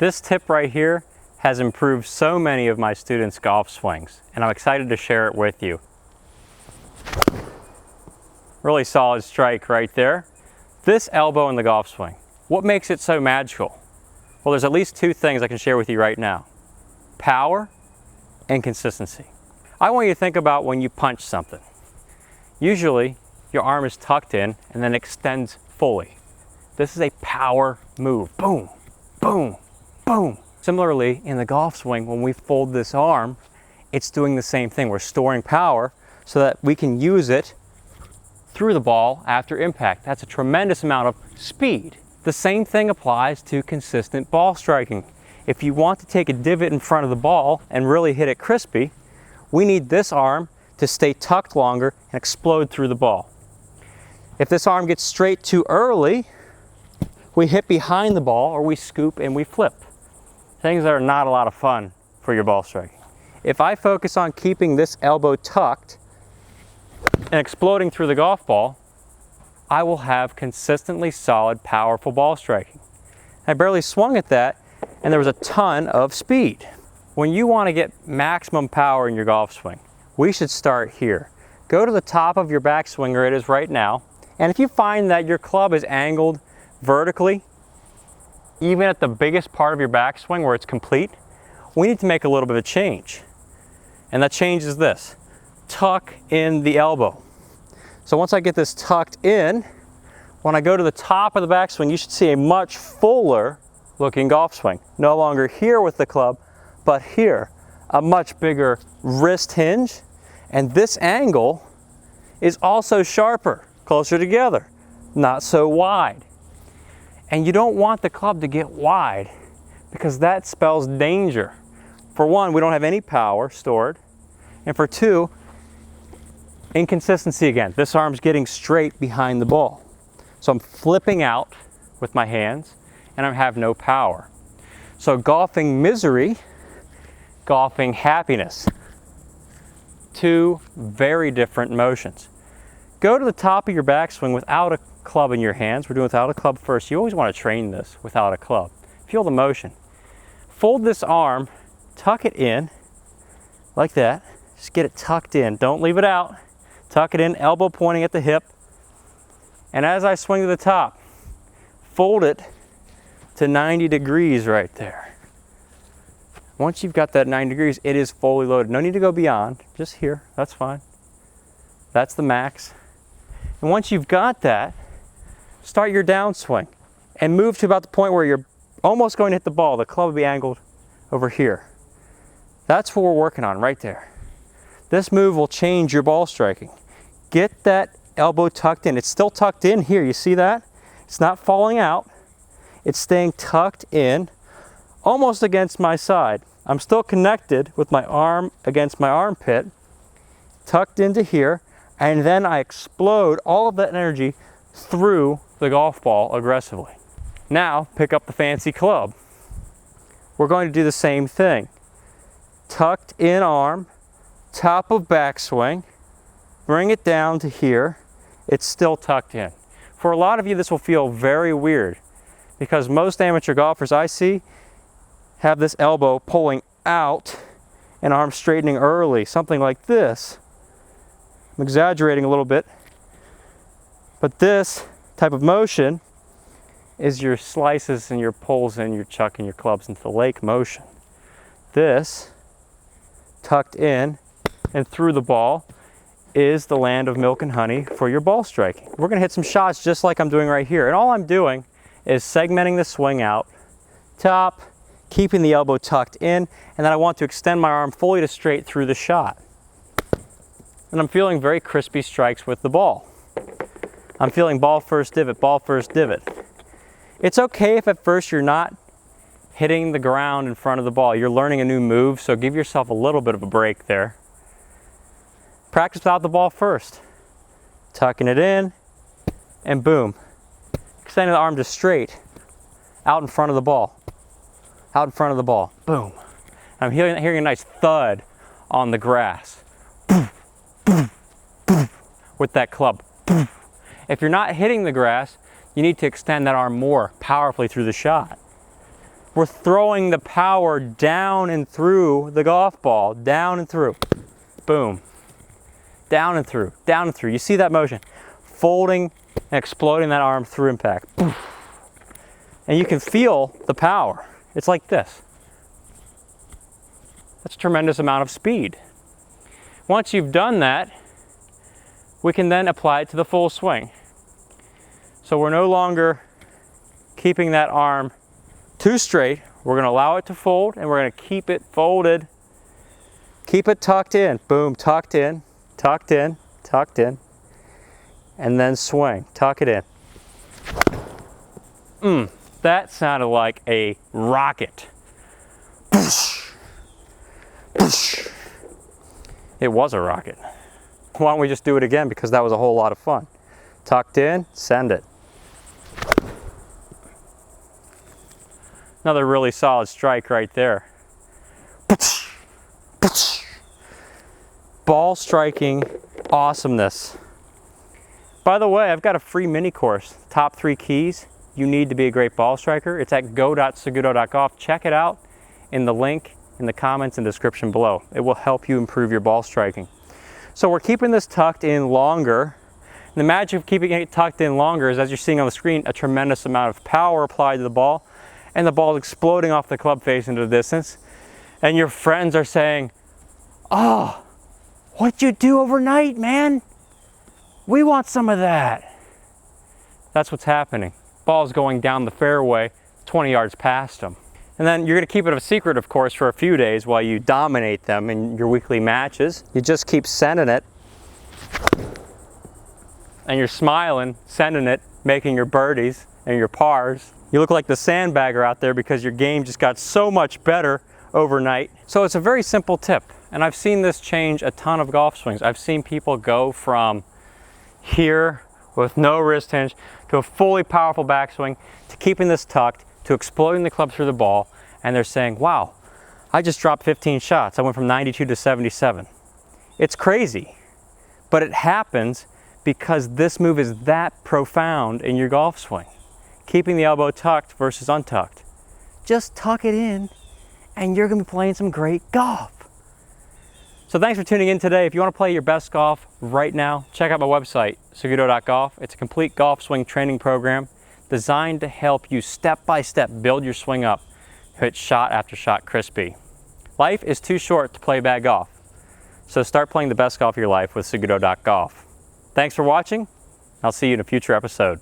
This tip right here has improved so many of my students' golf swings, and I'm excited to share it with you. Really solid strike right there. This elbow in the golf swing, what makes it so magical? Well, there's at least two things I can share with you right now. Power and consistency. I want you to think about when you punch something. Usually, your arm is tucked in and then extends fully. This is a power move. Boom, boom, boom. Similarly, in the golf swing, when we fold this arm, it's doing the same thing. We're storing power so that we can use it through the ball after impact. That's a tremendous amount of speed. The same thing applies to consistent ball striking. If you want to take a divot in front of the ball and really hit it crispy, we need this arm to stay tucked longer and explode through the ball. If this arm gets straight too early, we hit behind the ball or we scoop and we flip. Things that are not a lot of fun for your ball striking. If I focus on keeping this elbow tucked and exploding through the golf ball, I will have consistently solid, powerful ball striking. I barely swung at that and there was a ton of speed. When you want to get maximum power in your golf swing, we should start here. Go to the top of your backswing where it is right now, and if you find that your club is angled vertically, even at the biggest part of your backswing where it's complete, we need to make a little bit of a change. And that change is this: tuck in the elbow. So once I get this tucked in, when I go to the top of the backswing, you should see a much fuller looking golf swing. No longer here with the club, but here. A much bigger wrist hinge, and this angle is also sharper, closer together, not so wide. And you don't want the club to get wide because that spells danger. For one, we don't have any power stored, and for two, inconsistency again. This arm's getting straight behind the ball. So I'm flipping out with my hands and I have no power. So golfing misery, golfing happiness. Two very different motions. Go to the top of your backswing without a club in your hands. We're doing without a club first. You always want to train this without a club. Feel the motion. Fold this arm, tuck it in like that. Just get it tucked in. Don't leave it out. Tuck it in, elbow pointing at the hip. And as I swing to the top, fold it to 90 degrees right there. Once you've got that 90 degrees, it is fully loaded. No need to go beyond, just here, that's fine. That's the max. And once you've got that, start your downswing and move to about the point where you're almost going to hit the ball. The club will be angled over here. That's what we're working on right there. This move will change your ball striking. Get that elbow tucked in. It's still tucked in here, you see that? It's not falling out. It's staying tucked in, almost against my side. I'm still connected with my arm against my armpit, tucked into here, and then I explode all of that energy through the golf ball aggressively. Now, pick up the fancy club. We're going to do the same thing. Tucked in arm, top of backswing, bring it down to here. It's still tucked in. For a lot of you, this will feel very weird because most amateur golfers I see have this elbow pulling out and arm straightening early, something like this. I'm exaggerating a little bit, but this type of motion is your slices and your pulls and your chucking your clubs into the lake motion. This, tucked in and through the ball, is the land of milk and honey for your ball striking. We're gonna hit some shots just like I'm doing right here. And all I'm doing is segmenting the swing out, top, keeping the elbow tucked in, and then I want to extend my arm fully to straight through the shot. And I'm feeling very crispy strikes with the ball. I'm feeling ball first divot, ball first divot. It's okay if at first you're not hitting the ground in front of the ball. You're learning a new move, so give yourself a little bit of a break there. Practice without the ball first. Tucking it in, and boom. Extending the arm just straight, out in front of the ball. Out in front of the ball, boom. I'm hearing a nice thud on the grass. With that club. If you're not hitting the grass, you need to extend that arm more powerfully through the shot. we're throwing the power down and through the golf ball, down and through. Boom. Down and through, down and through. You see that motion? Folding and exploding that arm through impact. And you can feel the power. It's like this. That's a tremendous amount of speed. Once you've done that, we can then apply it to the full swing. So we're no longer keeping that arm too straight. We're going to allow it to fold, and we're going to keep it folded. Keep it tucked in. Boom, tucked in, tucked in, tucked in. And then swing. Tuck it in. That sounded like a rocket. It was a rocket. Why don't we just do it again, because that was a whole lot of fun. Tucked in, send it. Another really solid strike right there. Ball striking awesomeness. By the way, I've got a free mini course, top 3 keys you need to be a great ball striker. It's at go.saguto.golf. Check it out in the link in the comments and description below. It will help you improve your ball striking. So we're keeping this tucked in longer. And the magic of keeping it tucked in longer is, as you're seeing on the screen, a tremendous amount of power applied to the ball, and the ball exploding off the club face into the distance. And your friends are saying, "Oh, what'd you do overnight, man? We want some of that." That's what's happening. Ball's going down the fairway 20 yards past them. And then you're going to keep it a secret, of course, for a few days while you dominate them in your weekly matches. You just keep sending it. And you're smiling, sending it, making your birdies and your pars. You look like the sandbagger out there because your game just got so much better overnight. So it's a very simple tip. And I've seen this change a ton of golf swings. I've seen people go from here with no wrist hinge to a fully powerful backswing, to keeping this tucked, to exploding the club through the ball, and they're saying, "Wow, I just dropped 15 shots. I went from 92 to 77. It's crazy, but it happens because this move is that profound in your golf swing. Keeping the elbow tucked versus untucked. Just tuck it in, and you're gonna be playing some great golf. So thanks for tuning in today. If you want to play your best golf right now, check out my website, SagutoGolf. It's a complete golf swing training program designed to help you step by step build your swing up, hit shot after shot crispy. Life is too short to play bad golf, so start playing the best golf of your life with SagutoGolf. Thanks for watching. I'll see you in a future episode.